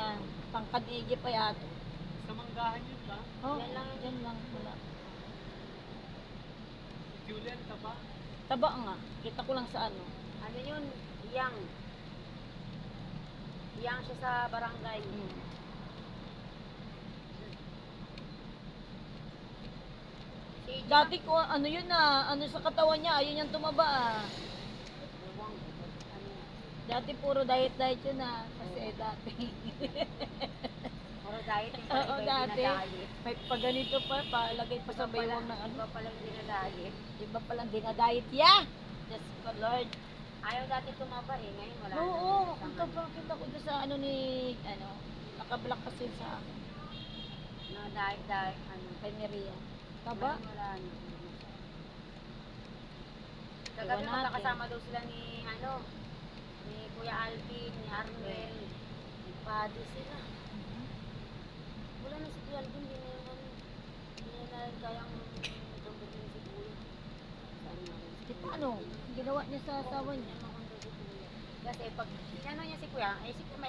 yan. Pangkadigi pa yato. Sa manggahan yun ba? Oh, Yan lang. yan lang. Wala. Si Julian, taba. Taba nga. Kita ko lang sa ano. Ano yun? Iyang. Iyang siya sa barangay. Hmm. Si AJ Dati ko, ano yun ano sa katawan niya, ayun yung tumaba Ewan ko. Ano? Dati puro diet yun kasi dati. Puro diet yung Oo, iba yung dati. dinadayet. May paganito pa, palagay pa sa baywang ng ano. Iba palang dinadayet. Iba palang dinadiet ya. Diyos ko Lord. Ayaw dati tumaba eh. Ngayon wala na. Oo, Sa ang taba kita ko doon sa ano ni, nakablock kasi sa akin. na diet, ano. Kay Maria. Taba? Ngayon wala na. Iwan Kagabi natin. magkakasama daw sila ni, ni Kuya Alvin, ni Arnel, ni Paddy sila. Wala na si Kuya Alvin, hindi na yung hindi na kayang tumbukin si Kuya. Saan na rin? Di paano? Ginawa niya sa asawa niya. Kasi pag inano niya si Kuya, ay si Kuya